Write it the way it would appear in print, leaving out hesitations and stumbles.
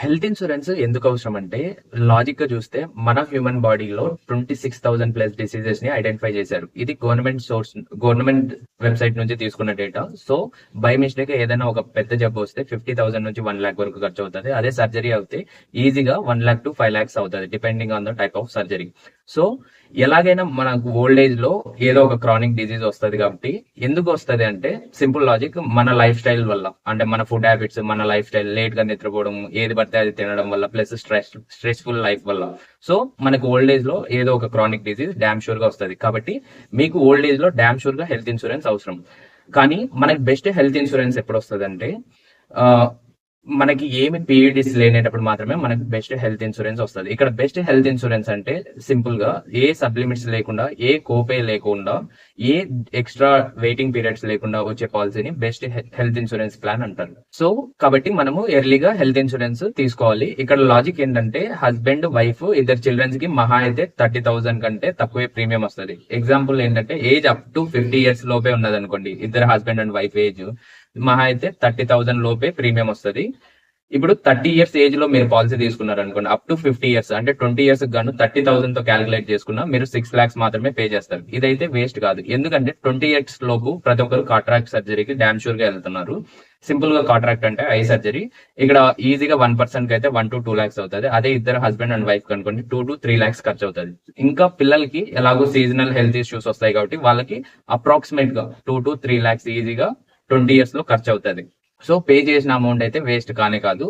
Health insurance ఎందుకు అవసరం అంటే లాజిక్ గా చూస్తే మన హ్యూమన్ బాడీలో 26,000 ప్లస్ డిసీజెస్ ని ఐడెంటిఫై చేశారు. ఇది గవర్నమెంట్ వెబ్సైట్ నుంచి తీసుకున్న డేటా. సో బై మిస్టేక్ ఏదైనా ఒక పెద్ద జబ్బు వస్తే 50,000 నుంచి 1 lakh వరకు ఖర్చు అవుతుంది. అదే సర్జరీ అవుతే ఈజీగా 1 lakh to 5 lakhs అవుతుంది, depending on the type of surgery. So ఎలాగైనా మనకు ఓల్డ్ ఏజ్ లో ఏదో ఒక క్రానిక్ డిజీజ్ వస్తుంది కాబట్టి ఎందుకు వస్తుంది అంటే సింపుల్ లాజిక్, మన లైఫ్ స్టైల్ వల్ల, అంటే మన ఫుడ్ హ్యాబిట్స్, మన లైఫ్ స్టైల్, లేట్ గా నిద్రపోవడం, ఏది పడితే అది తినడం వల్ల, ప్లస్ స్ట్రెస్ఫుల్ లైఫ్ వల్ల. సో మనకు ఓల్డ్ ఏజ్ లో ఏదో ఒక క్రానిక్ డిజీజ్ డామ్ షూర్ గా వస్తుంది. కాబట్టి మీకు ఓల్డ్ ఏజ్ లో డామ్ షూర్ గా హెల్త్ ఇన్సూరెన్స్ అవసరం. కానీ మనకి బెస్ట్ హెల్త్ ఇన్సూరెన్స్ ఎప్పుడు వస్తుంది అంటే మనకి ఏమి పీఈడీస్ లేనేటప్పుడు మాత్రమే మనకి బెస్ట్ హెల్త్ ఇన్సూరెన్స్ వస్తుంది. ఇక్కడ బెస్ట్ హెల్త్ ఇన్సూరెన్స్ అంటే సింపుల్ గా ఏ సబ్లిమిట్స్ లేకుండా, ఏ కోపే లేకుండా, ఏ ఎక్స్ట్రా వెయిటింగ్ పీరియడ్స్ లేకుండా వచ్చే పాలసీని బెస్ట్ హెల్త్ ఇన్సూరెన్స్ ప్లాన్ అంటారు. సో కాబట్టి మనము ఎర్లీగా హెల్త్ ఇన్సూరెన్స్ తీసుకోవాలి. ఇక్కడ లాజిక్ ఏంటంటే హస్బెండ్, వైఫ్, ఇద్దరు చిల్డ్రన్స్ కి మహా అయితే 30,000 కంటే తక్కువే ప్రీమియం వస్తుంది. ఎగ్జాంపుల్ ఏంటంటే ఏజ్ అప్ టు 50 years లోపే ఉన్నది అనుకోండి, ఇద్దరు హస్బెండ్ అండ్ వైఫ్ ఏజ్ మహా అయితే 30,000 లోపే ప్రీమియం వస్తుంది. ఇప్పుడు 30 years ఏజ్ లో మీరు పాలసీ తీసుకున్నారు అనుకోండి, అప్ టు 50 years అంటే 20 years గాను 30,000 తో క్యాలిక్యులేట్ చేసుకున్నా మీరు 6 lakhs మాత్రమే పే చేస్తారు. ఇదైతే వేస్ట్ కాదు, ఎందుకంటే 20 years లోపు ప్రతి ఒక్కరు కాట్రాక్ట్ సర్జరీకి డామ్ షూర్ గా వెళ్తున్నారు. సింపుల్ గా కాట్రాక్ట్ అంటే ఐ సర్జరీ. ఇక్కడ ఈజీగా 1% కి అయితే 1 to 2 lakhs అవుతుంది. అదే ఇద్దరు husband and wife కనుకోండి 2 to 3 lakhs ఖర్చు అవుతుంది. ఇంకా పిల్లలకి ఎలాగో సీజనల్ హెల్త్ ఇష్యూస్ వస్తాయి కాబట్టి వాళ్ళకి అప్రాక్సిమేట్ గా 2 to 3 lakhs ఈజీగా 20 years లో ఖర్చు అవుతుంది. సో పే చేసిన అమౌంట్ అయితే వేస్ట్ కానే కాదు.